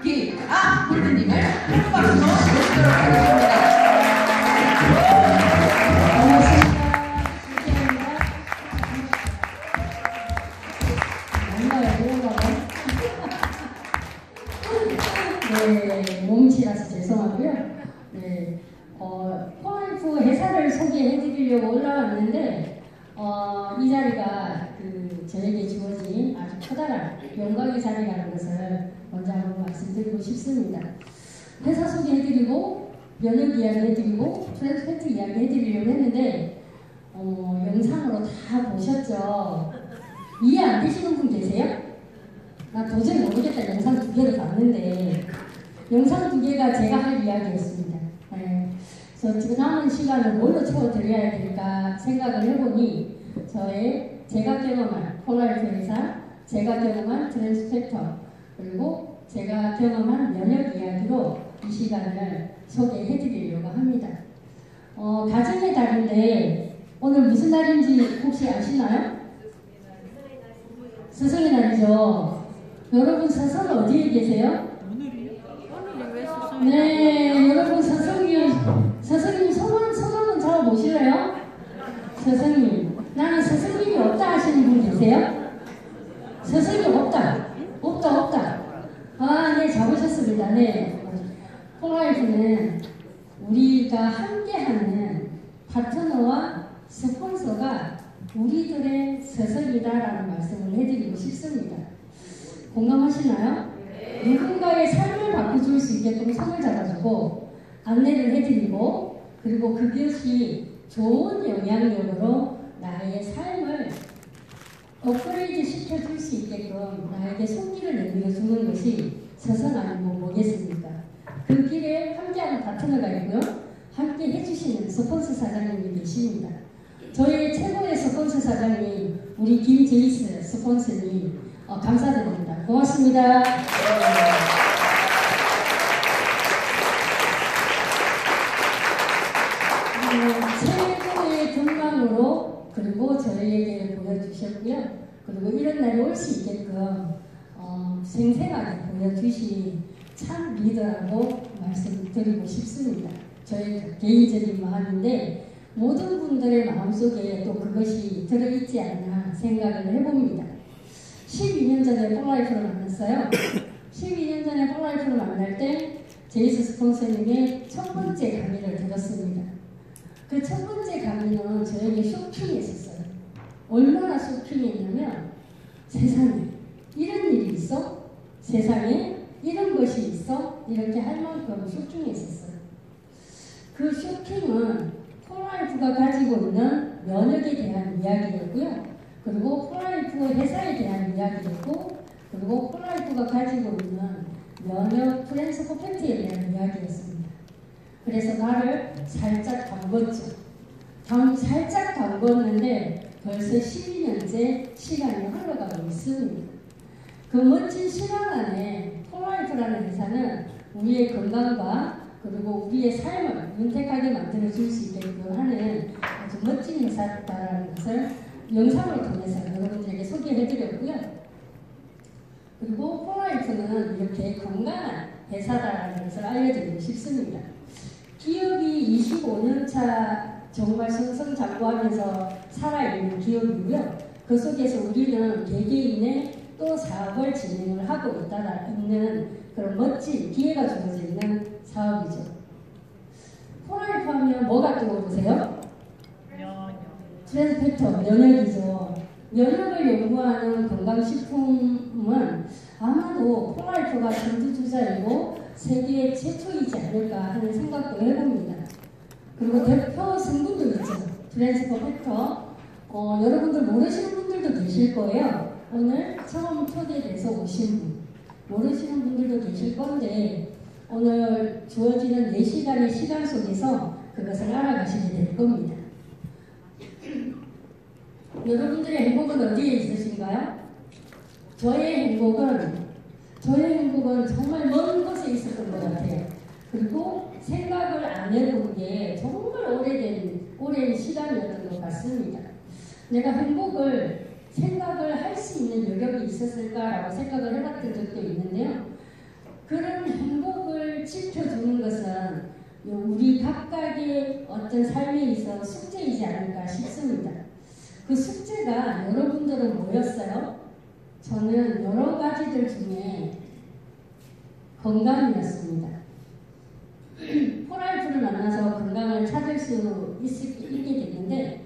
김아훈님을 큰 박수로 모시도록 하겠습니다. 네, 몸치라서 죄송하고요. 네, 폴라이프 회사를 소개해드리려고 올라왔는데 이 자리가 저에게 주어진 아주 커다란 영광의 자리라는 것을 먼저 한번 말씀드리고 싶습니다. 회사 소개해드리고 면역 이야기 해드리고 트랜스팩트 이야기 해드리려고 했는데 영상으로 다 보셨죠? 이해 안 되시는 분 계세요? 나 도저히 모르겠다. 영상 2개를 봤는데 영상 2개가 제가 할 이야기였습니다. 네. 그래서 지금 남은 시간을 뭘로 채워드려야 될까 생각을 해보니 제가 경험한 폴라이프 회사, 제가 경험한 트랜스팩터, 그리고 제가 경험한 면역 이야기로 이 시간을 소개해드리려고 합니다. 가정의 달인데 오늘 무슨 날인지 혹시 아시나요? 스승의 날이죠. 여러분 스승 어디에 계세요? 네, 여러분 스승님 손 한번 잡아보실래요? 스승님, 나는 스승님이 없다 하시는 분 계세요? 스승이 없다. 네, 잡으셨습니다. 네. 폴라이프는 우리가 함께하는 파트너와 스폰서가 우리들의 스승이다라는 말씀을 해드리고 싶습니다. 공감하시나요? 누군가의 삶을 바꿔줄 수 있게끔 손을 잡아주고 안내를 해드리고 그리고 그것이 좋은 영향력으로 나의 삶을 업그레이드 시켜줄 수 있게끔 나에게 손길을 내밀어주는 것이 스승 아니고 뭐겠습니까? 그 길에 함께하는 파트너가 있고요. 함께 해주시는 스폰서 사장님이 계십니다. 저희 최고의 스폰서 사장님 우리 김제이스 스폰서님 감사드립니다. 고맙습니다. 최고의 건강으로 그리고 저희에게 보여주셨고요. 그리고 이런 날이 올 수 있게끔 생생하게 보여주신 참 리더라고 말씀드리고 싶습니다. 저의 개인적인 마음인데 모든 분들의 마음속에 또 그것이 들어있지 않나 생각을 해봅니다. 12년 전에 폴라이프를 만났어요. 12년 전에 폴라이프를 만날 때 제이스 스폰서님의 첫 번째 강의를 들었습니다. 그 첫 번째 강의는 저에게 쇼킹했었어요. 얼마나 쇼킹했냐면 세상에 이런 일이 있어? 세상에 이런 것이 있어? 이렇게 할 만큼 쇼킹했었어요. 그 쇼킹은 폴라이프가 가지고 있는 면역에 대한 이야기였고요. 그리고 폴라이프 회사에 대한 이야기였고 그리고 폴라이프가 가지고 있는 면역 트랜스퍼펙트에 대한 이야기였습니다. 그래서 나를 살짝 담궜죠. 살짝 담궜는데 벌써 12년째 시간이 흘러가고 있습니다. 그 멋진 시간 안에 폴라이프라는 회사는 우리의 건강과 그리고 우리의 삶을 윤택하게 만들어줄 수 있게끔 하는 아주 멋진 회사다라는 것을 영상을 통해서 여러분들에게 소개해드렸고요. 그리고 폴라이프는 이렇게 건강한 회사다라는 것을 알려드리고 싶습니다. 기업이 25년차 정말 승승장구하면서 살아있는 기업이고요. 그 속에서 우리는 개개인의 또 사업을 진행을 하고 있는 그런 멋진 기회가 주어져 있는 사업이죠. 폴라이프 하면 뭐가 떠오르세요? 트랜스팩터, 면역이죠. 면역을 연구하는 건강식품은 아마도 폴라이프가 선두주자이고 세계 최초이지 않을까 하는 생각도 해봅니다. 그리고 대표 성분도 있죠. 트랜스퍼팩터. 여러분들 모르시는 분들도 계실 거예요. 오늘 처음 초대돼서 오신 분. 모르시는 분들도 계실 건데 오늘 주어지는 4시간의 시간 속에서 그것을 알아가시게 될 겁니다. 여러분들의 행복은 어디에 있으신가요? 저의 행복은 정말 먼 곳에 있었던 것 같아요. 그리고 생각을 안 해본 게 정말 오랜 시간이었던 것 같습니다. 내가 행복을 생각을 할 수 있는 여력이 있었을까라고 생각을 해봤던 적도 있는데요. 그런 각각의 어떤 삶에 있어 숙제이지 않을까 싶습니다. 그 숙제가 여러분들은 뭐였어요? 저는 여러 가지들 중에 건강이었습니다. 포라이프를 만나서 건강을 찾을 수 있게 됐는데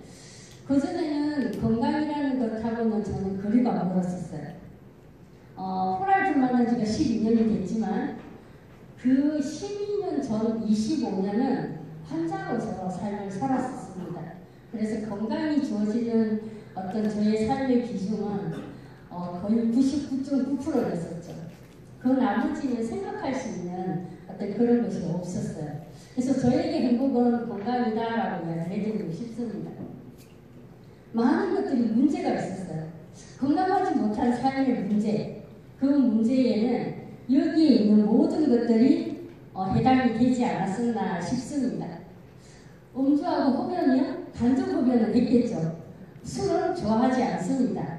그전에는 건강이라는 것하고는 저는 거리가 멀었었어요. 포라이프를 만난 지가 12년이 됐지만 그 12년 전 25년은 환자로서 삶을 살았었습니다. 그래서 건강이 주어지는 어떤 저의 삶의 비중은 거의 99.9%였었죠. 그 나머지는 생각할 수 있는 어떤 그런 것이 없었어요. 그래서 저에게 행복은 건강이다라고 이야기해드리고 싶습니다. 많은 것들이 문제가 있었어요. 건강하지 못한 삶의 문제, 그 문제에는 여기에 있는 모든 것들이 해당이 되지 않았었나 싶습니다. 음주하고 흡연이요? 간접 흡연은 했겠죠. 술은 좋아하지 않습니다.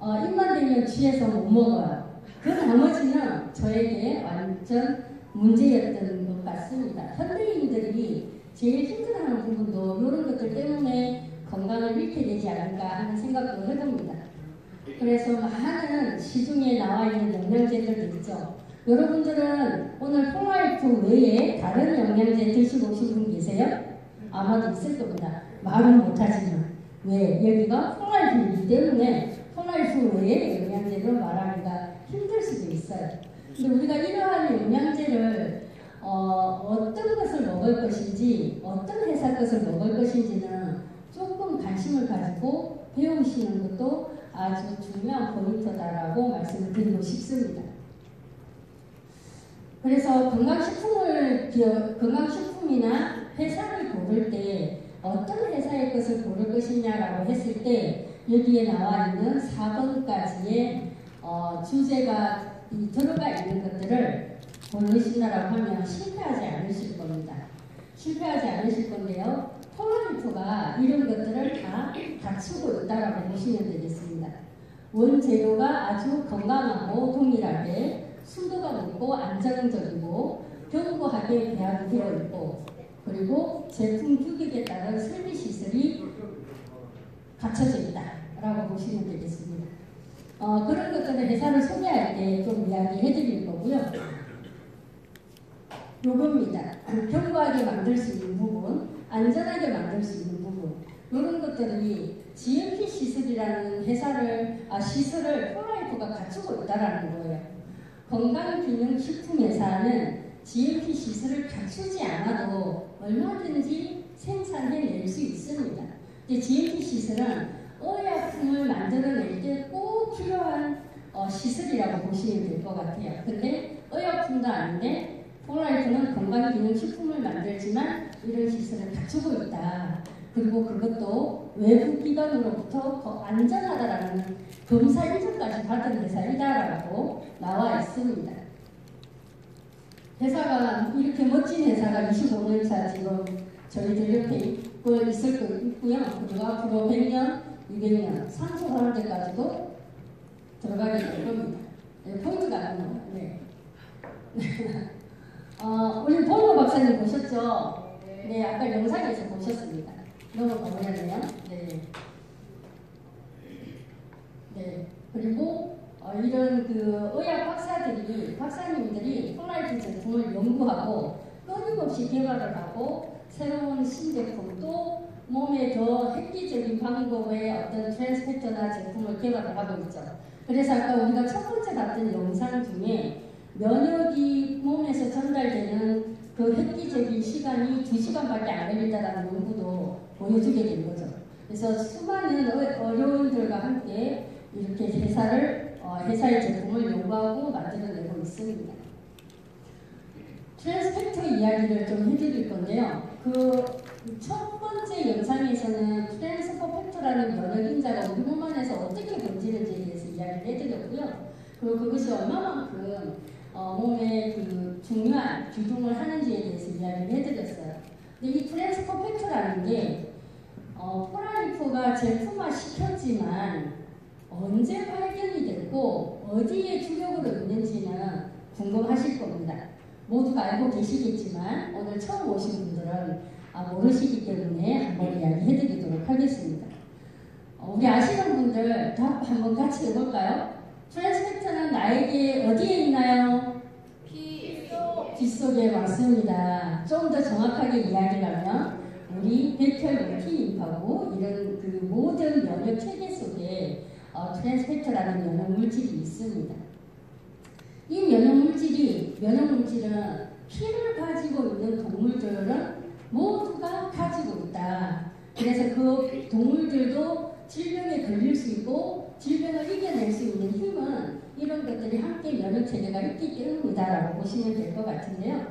입만 대면 취해서 못 먹어요. 그 나머지는 저에게 완전 문제였던 것 같습니다. 현대인들이 제일 힘들어하는 부분도 이런 것들 때문에 건강을 잃게 되지 않을까 하는 생각도 해봅니다. 그래서 많은 시중에 나와 있는 영양제들도 있죠. 여러분들은 오늘 폴라이프 외에 다른 영양제 드시고 오신 분 계세요? 아마도 있을 겁니다. 말은 못하지만. 왜? 여기가 폴라이프이기 때문에 폴라이프 외에 영양제를 말하기가 힘들 수도 있어요. 근데 우리가 이러한 영양제를 어떤 것을 먹을 것인지, 어떤 회사 것을 먹을 것인지는 조금 관심을 가지고 배우시는 것도 아주 중요한 포인트다라고 말씀을 드리고 싶습니다. 그래서 건강식품이나 회사를 고를 때 어떤 회사의 것을 고를 것이냐라고 했을 때 여기에 나와 있는 4번까지의 주제가 들어가 있는 것들을 고르시라고 하면 실패하지 않으실 겁니다. 실패하지 않으실 건데요. 폴라이프가 이런 것들을 다 갖추고 있다라고 보시면 되겠습니다. 원재료가 아주 건강하고 동일하게 순도가 높고 안정적이고 견고하게 배합이 되어 있고 그리고 제품 규격에 따른 설비 시설이 갖춰져 있다라고 보시면 되겠습니다. 그런 것들을 회사를 소개할 때 좀 이야기해 드릴 거고요. 요겁니다. 견고하게 만들 수 있는 부분, 안전하게 만들 수 있는 부분 이런 것들이 GMP 시설이라는 시설을 폴라이프가 갖추고 있다는 거예요. 건강기능식품회사는 GMP 시설을 갖추지 않아도 얼마든지 생산해낼 수 있습니다. GMP 시설은 의약품을 만들어낼 때 꼭 필요한 시설이라고 보시면 될 것 같아요. 근데 의약품도 아닌데 폴라이프는 건강기능식품을 만들지만 이런 시설을 갖추고 있다. 그리고 그것도 외부 기관으로부터 더 안전하다라는 검사 인증까지 받은 회사이다라고 나와 있습니다. 회사가 이렇게 멋진 회사가 25년차 지금 저희들 옆에 있을 거 있고요. 그리고 앞으로 100년, 200년 상속하는 데까지도 들어가게 될 겁니다. 포인트가 안 나와요. 네. 우리 보노 박사님 보셨죠? 네, 아까 영상에서 보셨습니다. 너무 감사하네요. 네. 네. 그리고 이런 그 의학 박사님들이 폴라이프 제품을 연구하고 끊임없이 개발을 하고 새로운 신제품도 몸에 더 획기적인 방법의 어떤 트랜스팩터나 제품을 개발을 하고 있죠. 그래서 아까 우리가 첫 번째 봤던 영상 중에 면역이 몸에서 전달되는 그 획기적인 시간이 2시간밖에 안 걸린다는 연구도 보여주게 된 거죠. 그래서 수많은 어려움들과 함께 이렇게 회사의 제품을 연구하고 만들어내고 있습니다. 트랜스팩터 이야기를 좀 해드릴 건데요. 그 첫 번째 영상에서는 트랜스퍼팩터라는 면역인자가 우리 몸 안에서 어떻게 번지는지에 대해서 이야기를 해드렸고요. 그리고 그것이 얼마만큼 몸에 그 중요한 기둥을 하는지에 대해서 이야기를 해드렸어요. 근데 이 트랜스퍼팩터라는 게 폴라리프가 제품화 시켰지만 언제 발견이 됐고 어디에 주력으로 있는지는 궁금하실 겁니다. 모두가 알고 계시겠지만 오늘 처음 오신 분들은 모르시기 때문에 한번 이야기해드리도록 하겠습니다. 우리 아시는 분들 다 한번 같이 해볼까요? 트랜스펙터는 나에게 어디에 있나요? 귓속에 맞습니다. 좀 더 정확하게 이야기를 하면 우리 백혈로티입하고 이런 그 모든 면역 체계 속에 트랜스펙터라는 면역 물질이 있습니다. 이 면역 물질은 피를 가지고 있는 동물들은 모두가 가지고 있다. 그래서 그 동물들도 질병에 걸릴 수 있고 질병을 이겨낼 수 있는 힘은 이런 것들이 함께 면역 체계가 있기 때문이다라고 보시면 될 것 같은데요.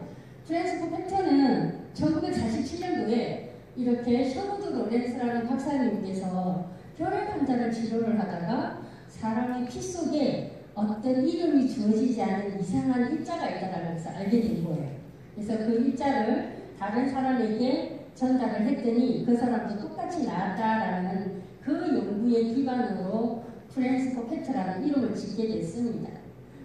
트랜스펙터는 1947년도에 이렇게 셔로드 로렌스라는 박사님께서 혈액 환자를 치료를 하다가 사람의 피 속에 어떤 이름이 주어지지 않은 이상한 입자가 있다는 것을 알게 된 거예요. 그래서 그 입자를 다른 사람에게 전달을 했더니 그 사람도 똑같이 나았다라는 그 연구의 기반으로 트랜스펙터라는 이름을 짓게 됐습니다.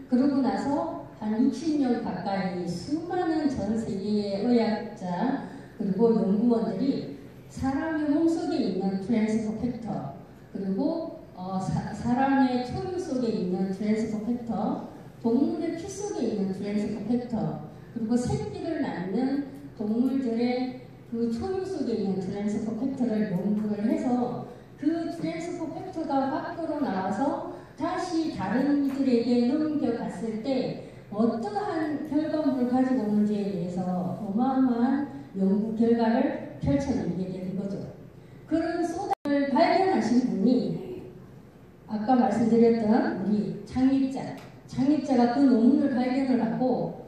그러고 나서 한 60년 가까이 수많은 전 세계의 의학자 그리고 연구원들이 사람의 몸속에 있는 트랜스펙터 그리고 사람의 초유 속에 있는 트랜스펙터, 동물의 피 속에 있는 트랜스펙터, 그리고 새끼를 낳는 동물들의 그 초유 속에 있는 트랜스펙터를 연구를 해서 그 트랜스펙터가 밖으로 나와서 다시 다른 이들에게 넘겨갔을 때 어떠한 결과물을 가지고 오는지에 대해서 어마어마한 연구 결과를 펼쳐내게 되는 거죠. 그런 소다를 발견하신 분이 아까 말씀드렸던 우리 장립자가 그 논문을 발견을 하고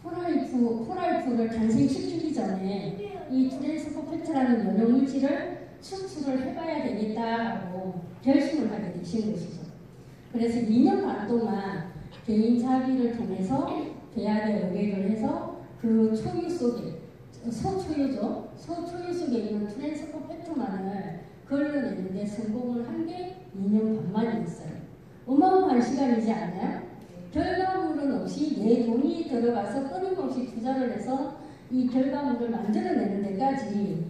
포랄프를 탄생시키기 전에 이 트랜스펙터라는 면역 물질을 추출을 해봐야 되겠다라고 결심을 하게 되신 것이죠. 그래서 2년 반 동안 개인 자비를 통해서 대학에 의뢰를 해서 그 초유 속에 소초유 속에 있는 트랜스펙터만을 걸러내는데 성공을 한 게 2년 반 만이었어요. 어마어마한 시간이지 않나요? 결과물은 없이 내 돈이 들어가서 끊임없이 투자를 해서 이 결과물을 만들어내는 데까지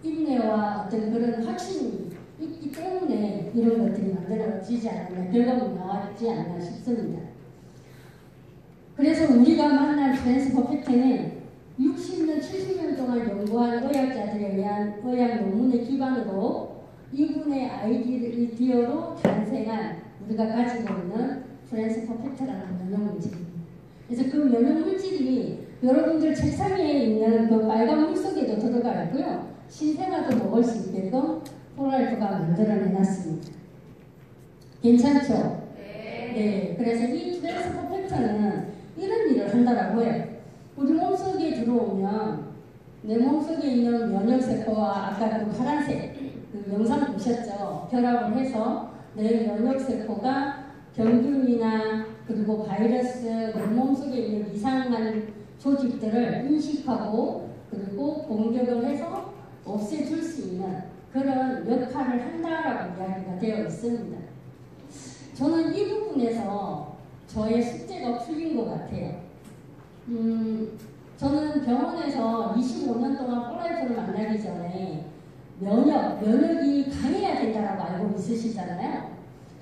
인내와 어떤 그런 확신이 있기 때문에 이런 것들이 만들어지지 않았나, 결과물이 나왔지 않나 싶습니다. 그래서 우리가 만난 트랜스펙터는 60년, 70년 동안 연구한 의학자들에 의한 의학 논문의 기반으로 이분의 아이디어로 탄생한 우리가 가지고 있는 트랜스펙터라는 면역 물질입니다. 그래서 그 면역 물질이 여러분들 책상에 있는 그 빨간 물 속에도 들어가 있고요. 신생아도 먹을 수 있게끔 포랄프가 만들어내놨습니다. 괜찮죠? 네. 그래서 이 트랜스펙터는 이런 일을 한다라고 해요. 우리 몸속에 들어오면 내 몸속에 있는 면역세포와 아까 그 파란색 그 영상 보셨죠? 결합을 해서 내 면역세포가 병균이나 그리고 바이러스 내 몸속에 있는 이상한 조직들을 인식하고 그리고 공격을 해서 없애줄 수 있는 그런 역할을 한다라고 이야기가 되어 있습니다. 저는 이 부분에서 저의 숙제가 풀린 것 같아요. 저는 병원에서 25년 동안 포랄프를 만나기 전에 면역이 강해야 된다고 알고 있으시잖아요.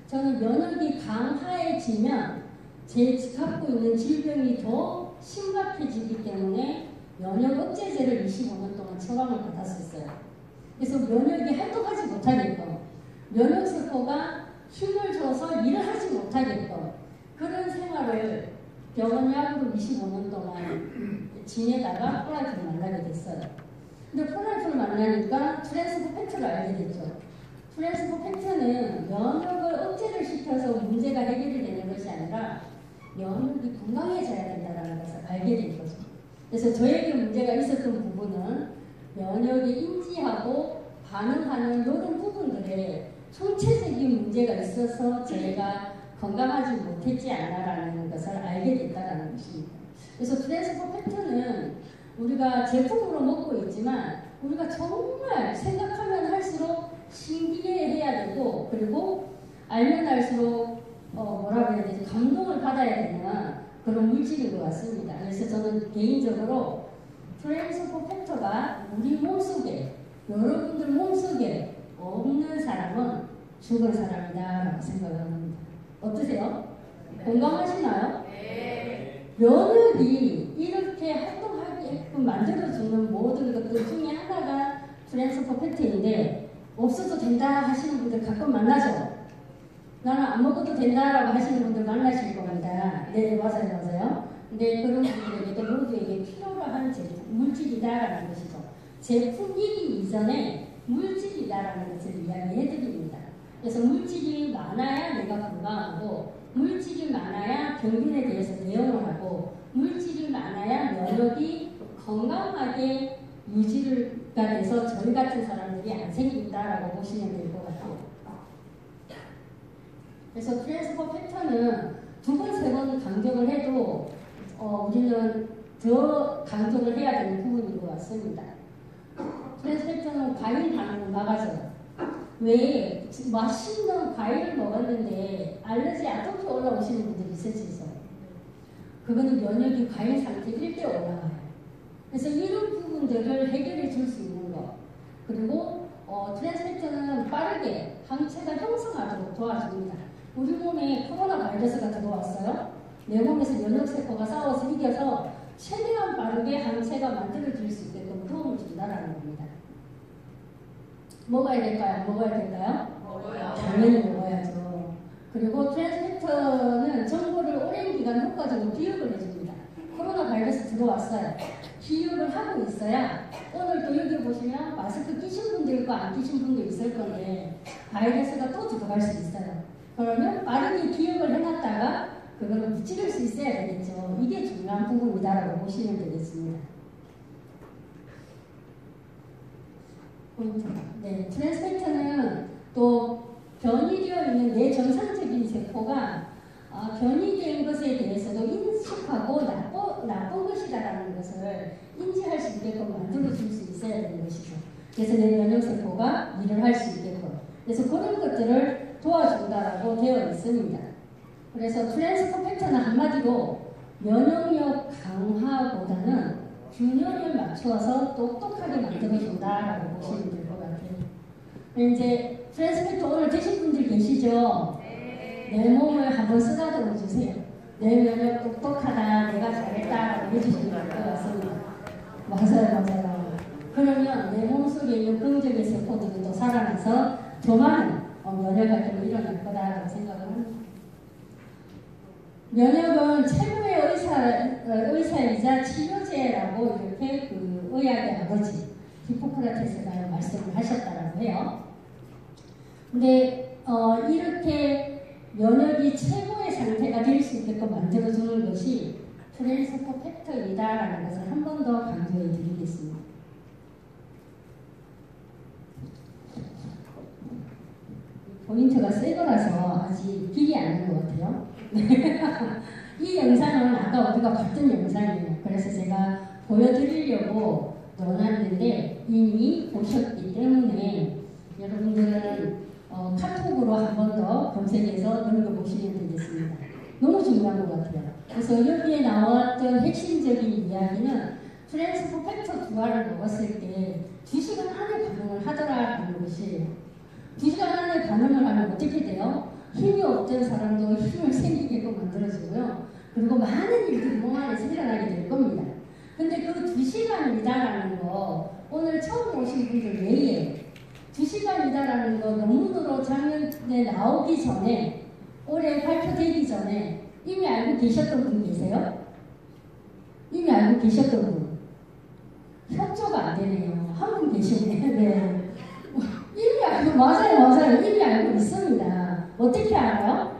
저는 면역이 강화해지면 제 갖고 있는 질병이 더 심각해지기 때문에 면역 억제제를 25년 동안 처방을 받았었어요. 그래서 면역이 활동하지 못하게끔 면역세포가 힘을 줘서 일을 하지 못하게끔 그런 생활을 병원 약으로 25년 동안 지내다가 포랄프를 만나게 됐어요. 근데 포랄프를 만나니까 트랜스펙터를 알게 됐죠. 트랜스펙터는 면역을 억제를 시켜서 문제가 해결이 되는 것이 아니라 면역이 건강해져야 된다는 것을 알게 된 거죠. 그래서 저에게 문제가 있었던 부분은 면역이 인지하고 반응하는 이런 부분들에 총체적인 문제가 있어서 저희가 건강하지 못했지 않나라는 것을 알게 됐다는 것입니다. 그래서 트랜스펙터는 우리가 제품으로 먹고 있지만 우리가 정말 생각하면 할수록 신기해해야 되고 그리고 알면 알수록 뭐라고 해야 되지 감동을 받아야 되는 그런 물질인 것 같습니다. 그래서 그래서 저는 개인적으로 트랜스포 팩터가 우리 몸속에, 여러분들 몸속에 없는 사람은 죽은 사람이다라고 생각을 합니다. 어떠세요? 공감하시나요? 네. 면역이 이렇게 활동하게끔 만들어주는 모든 것들 중에 하나가 트랜스포 팩터인데 없어도 된다 하시는 분들 가끔 만나죠? 나는 안 먹어도 된다라고 하시는 분들 만나실 겁니다. 네, 맞아요. 근데 그런 분들에게도 모두에게 필요로 하는 물질이다라는 것이죠. 제품이기 이전에 물질이다라는 것을 이야기해드립니다. 그래서 물질이 많아야 내가 건강하고, 물질이 많아야 병균에 대해서 대응을 하고, 물질이 많아야 면역이 건강하게 유지가 돼서 저희 같은 사람들이 안 생긴다라고 보시면 될 것 같아요. 그래서 트랜스포 팩터는 두 번, 세 번 강조를 해도 우리는 더 강조를 해야 되는 부분인 것 같습니다. 트랜스포 팩터는 과일 반응을 막아줘요. 왜 맛있는 과일을 먹었는데 알러지, 아토피 올라오시는 분들이 있을 수 있어요. 그거는 면역이 과일 상태일 때 올라가요. 그래서 이런 부분들을 해결해 줄 수 있는 것. 그리고 트랜스포 빠르게 항체가 형성하도록 도와줍니다. 우리 몸에 코로나 바이러스가 들어왔어요. 내 몸에서 면역세포가 싸워서 이겨서 최대한 빠르게 항체가 만들어질 수 있게끔 도움을 준다는 겁니다. 먹어야 될까요? 안 먹어야 될까요? 먹어요. 당연히 먹어야죠. 그리고 트랜스포는 정보를 오랜 기간 효과적으로 기억을 해줍니다. 코로나 바이러스 들어왔어요. 기억을 하고 있어야 오늘 또 여기 보시면 마스크 끼신 분도 있고 안 끼신 분도 있을 건데 바이러스가 또 들어갈 수 있어요. 그러면 빠르게 기억을 해놨다가 그거를 무찌를 수 있어야 되겠죠. 이게 중요한 부분이다라고 보시면 되겠습니다. 포인트. 네, 트랜스포는 또 변이되어 있는 내정상적인 세포가 변이된 것에 대해서도 인식하고 나쁜 것이다라는 것을 인지할 수 있게끔 만들어줄 수 있어야 되는 것이죠. 그래서 내 면역세포가 일을 할 수 있게끔. 그래서 그런 것들을 도와준다라고 되어 있습니다. 그래서 트랜스포 팩터는 한마디로 면역력 강화보다는 균형을 맞추어서 똑똑하게 만들어준다라고 보시면 될 것 같아요. 이제 트랜스포 오늘 드신 분들 계시죠? 내 몸을 한번 쓰다듬어 주세요. 내 면역 똑똑하다, 내가 잘했다라고 해주시면 될 것 같습니다. 맞아요. 그러면 내 몸속에 있는 긍정의 세포들이 또 살아나서 더 많은 면역 활동이 일어날 거다라고 생각을 합니다. 면역은 최고의 의사이자 치료제라고 이렇게 그 의학의 아버지 히포크라테스가 말씀을 하셨다라고 해요. 근데 이렇게 면역이 최고의 상태가 될 수 있게끔 만들어주는 것이 트랜스포 팩터이다라는 것을 한 번 더 강조해 드리겠습니다. 포인트가 새 거라서 아직 길이 안 난 것 같아요. 이 영상은 아까 우리가 봤던 영상이에요. 그래서 제가 보여드리려고 넣어놨는데 이미 보셨기 때문에 여러분들은 카톡으로 한 번 더 검색해서 눌러보시면 되겠습니다. 너무 중요한 것 같아요. 그래서 여기에 나왔던 핵심적인 이야기는 트랜스포 팩터 2알을 먹었을 때 2시간 안에 반응을 하더라라는 것이에요. 2시간 안에 반응을 하면 어떻게 돼요? 힘이 없던 사람도 힘을 생기게끔 만들어주고요. 그리고 많은 일들이 몸 안에서 일어나게 될 겁니다. 근데 그 2시간이다라는 거 오늘 처음 오신 분들 외에 2시간이다라는 거 논문으로 작년에 나오기 전에 올해 발표되기 전에 이미 알고 계셨던 분 계세요? 이미 알고 계셨던 분? 협조가 안 되네요. 한 분 계시네. 네. 이미 알고, 맞아요. 이미 알고 있습니다. 어떻게 알아요?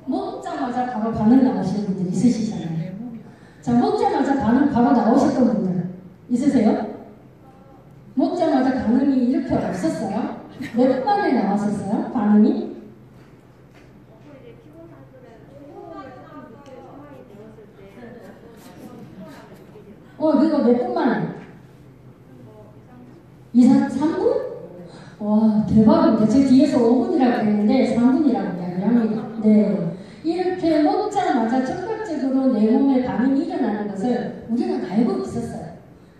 먹자마자 바로 반응 나오시는 분들 있으시잖아요. 자, 먹자마자 반응 바로 나오셨던 분들 있으세요? 먹자마자 반응이 이렇게 없었어요? 몇 분 만에 나왔었어요? 반응이? 그거 몇 분 만에? 3분? 와, 대박입니다. 제 뒤에서 5분이라고 했는데 3분이라고 이야기합니다. 네. 이렇게 먹자마자 즉각적으로 내 몸에 반응이 일어나는 것을 것을 우리는 알고 있었어요.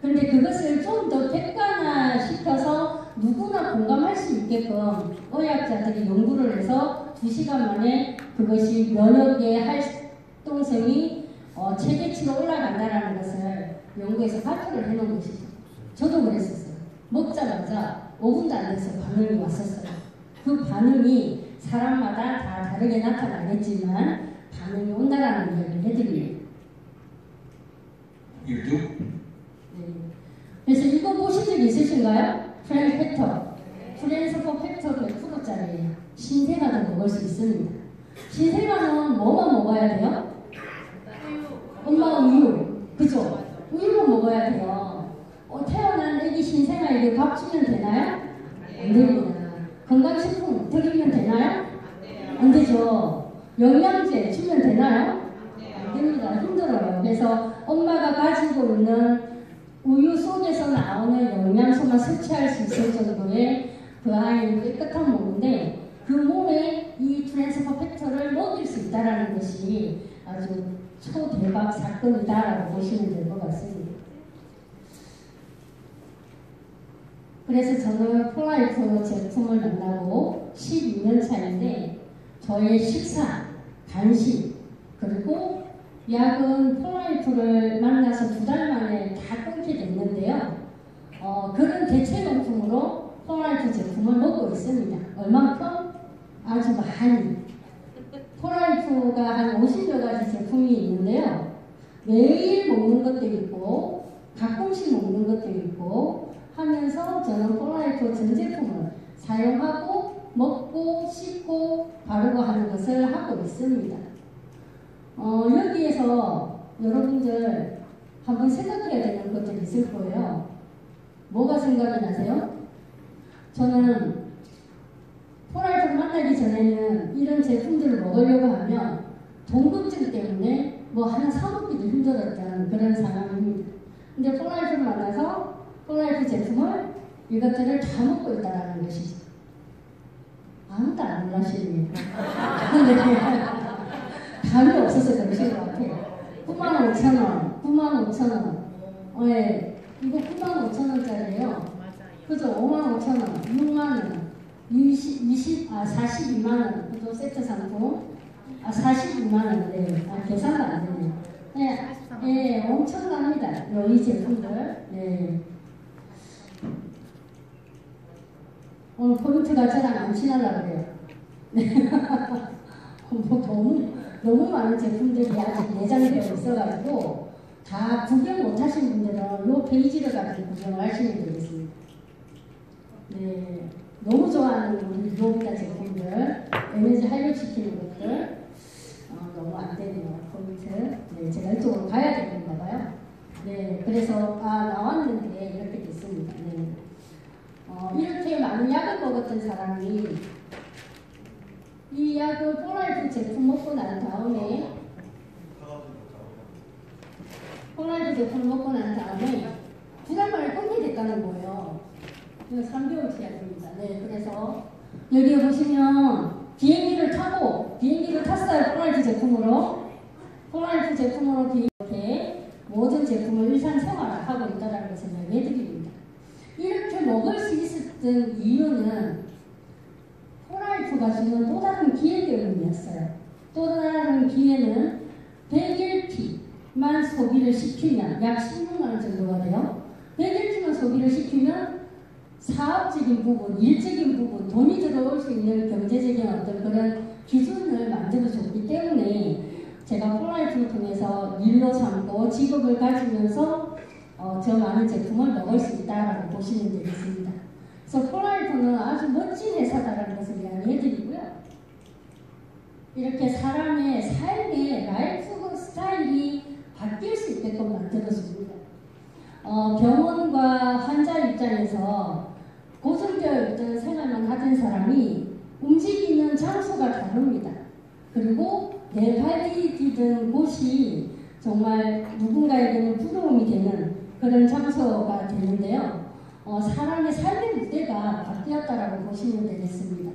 그런데 그것을 좀 더 객관화시켜서 누구나 공감할 수 있게끔 의학자들이 연구를 해서 2시간 만에 그것이 면역의 활동성이 최대치로 올라간다는 것을 연구해서 발표를 해놓은 것이죠. 저도 그랬었어요. 먹자마자 5분도 안 돼서 반응이 왔었어요. 그 반응이 사람마다 다 다르게 나타나겠지만 반응이 온다라는 이야기를 해드려요. 유튜브? 네. 그래서 이거 보신 적 있으신가요? 프렌즈 팩터. 프렌즈 포 팩터 100%짜리예요. 신생아도 먹을 수 있습니다. 신생아는 뭐만 먹어야 돼요? 엄마 우유. 그죠? 우유만 먹어야 돼요. 태어난 애기 신생아에게 밥 주면 되나요? 안 됩니다. 건강식품 드리면 되나요? 안 되죠. 영양제 주면 되나요? 안 됩니다. 힘들어요. 그래서 엄마가 가지고 있는 우유 속에서 나오는 영양소만 섭취할 수 있을 정도의 그 아이는 깨끗한 몸인데 그 몸에 이 트랜스퍼 팩터를 먹일 수 있다는 것이 아주 초대박 사건이다라고 보시면 될 것 같습니다. 그래서 저는 폴라이프 제품을 만나고 12년 차인데 저의 식사, 간식, 그리고 약은 폴라이프를 만나서 2달 만에 다 끊게 됐는데요. 그런 대체용품으로 폴라이프 제품을 먹고 있습니다. 얼만큼? 아주 많이. 폴라이프가 한 50여 가지 제품이 있는데요. 매일 먹는 것도 있고 가끔씩 먹는 것도 있고 하면서 저는 폴라이프 전 제품을 사용하고 먹고 씻고 바르고 하는 것을 하고 있습니다. 여기에서 여러분들 한번 생각해야 되는 것들이 있을 거예요. 뭐가 생각이 나세요? 저는 폴라이프를 만나기 전에는 이런 제품들을 먹으려고 하면 동급증 때문에 뭐 하나 사먹기도 힘들었던 그런 상황입니다. 근데 폴라이프를 만나서 폴라이프 제품을 이것들을 다 먹고 있다는 것이죠. 아무도 안 놀라시네요. 답이 없어서 그러신 것 같아요. 95,000원, 95,000원. 네, 이거 95,000원짜리예요. 그죠? 55,000원, 6만원, 42만원, 그죠? 세트 상품. 42만원, 네. 계산도 안 되네요. 네, 네, 엄청납니다. 이 제품들. 네. 오늘 포인트가 저랑 안 친하려고 그래요. 네. 너무 많은 제품들이 아직 내장되어 있어가지고 다 구경 못하신 분들은 이 페이지를 가지고 구경을 하시면 되겠습니다. 네, 너무 좋아하는 우리 유로비타 제품들, 에너지 활력시키는 것들 너무 안 되네요. 포인트. 네, 제가 이쪽으로 가야 되는가 봐요. 네, 그래서 나왔는데 이렇게 됐습니다. 네. 이렇게 많은 약을 먹었던 사람이 이 약을 폴라이프 제품 먹고 난 다음에 폴라이프 제품 먹고 난 다음에 2달 만에 끊게 됐다는 거예요. 3개월치 약입니다. 네, 그래서 여기 보시면 비행기를 탔어요. 폴라이프 제품으로. 폴라이프 제품으로 이렇게 모든 제품을 일상생활을 하고 있다는 것을 얘기해드립니다. 이렇게 먹을 수 있었던 이유는 폴라이프가 주는 또 다른 기회 때문이었어요. 또 다른 기회는 100일치만 소비를 시키면 약 16만원 정도가 돼요. 100일치만 소비를 시키면 사업적인 부분, 일적인 부분, 돈이 들어올 수 있는 경제적인 어떤 그런 기준을 만들어줬기 때문에 제가 폴라이프를 통해서 일로 삼고 직업을 가지면서 저 많은 제품을 먹을 수 있다라고 보시면 되겠습니다. 그래서 폴라이프는 아주 멋진 회사다라는 것을 이야기해드리고요. 이렇게 사람의 삶의 라이프 스타일이 바뀔 수 있게끔 만들어줍니다. 병원과 환자 입장에서 고정되어 있던 생활만 하던 사람이 움직이는 장소가 다릅니다. 그리고 내 발이 디딘 곳이 정말 누군가에게는 부러움이 되는 그런 장소가 되는데요. 사람의 삶의 무대가 바뀌었다라고 보시면 되겠습니다.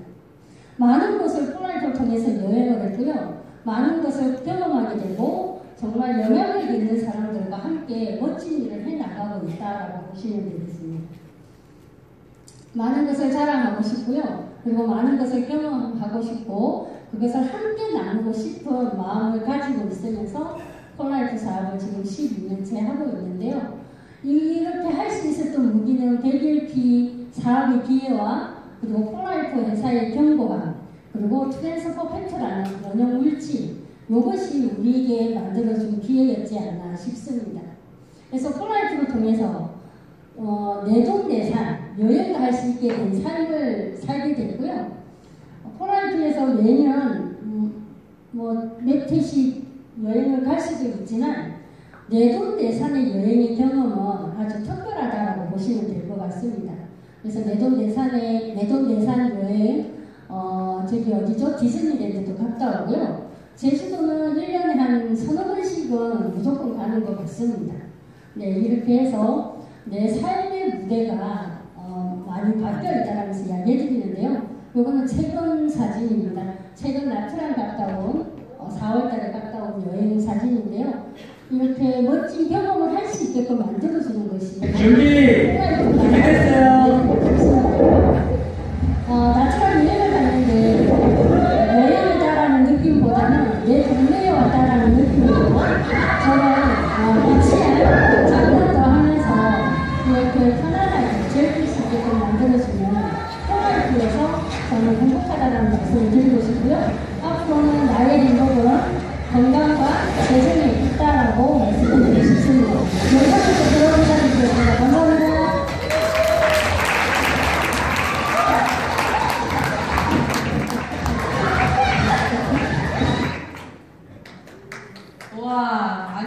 많은 곳을 폴라이프를 통해서 여행을 했고요. 많은 것을 경험하게 되고 정말 영향력 있는 사람들과 함께 멋진 일을 해나가고 있다라고 보시면 되겠습니다. 많은 것을 자랑하고 싶고요. 그리고 많은 것을 경험하고 싶고 그것을 함께 나누고 싶은 마음을 가지고 있으면서 폴라이프 사업을 지금 12년째 하고 있는데요. 이렇게 할 수 있었던 무기는 101P 사업의 기회와 그리고 폴라이프 회사의 경고감 그리고 트랜스퍼 팩트라는 원형 물질 이것이 우리에게 만들어준 기회였지 않나 싶습니다. 그래서 폴라이프를 통해서 내돈내산 여행을 할 수 있게 된 삶을 살게 됐고요. 폴라이프에서 매년 몇 회씩 여행을 갈 수도 있지만 내돈내산의 여행의 경험은 아주 특별하다고 보시면 될 것 같습니다. 그래서 내돈내산 여행 저기 어디죠? 디즈니랜드도 갔다 오고요. 제주도는 1년에 한 서너 번씩은 무조건 가는 것 같습니다. 네, 이렇게 해서 내 삶의 무대가 많이 바뀌어 있다라면서 이야기해 드리는데요. 이거는 최근 사진입니다. 최근 나트랑 갔다 온 4월달에 갔다 온 여행 사진인데요. 이렇게 멋진 경험을 할 수 있게끔 만들어주는 것이 준비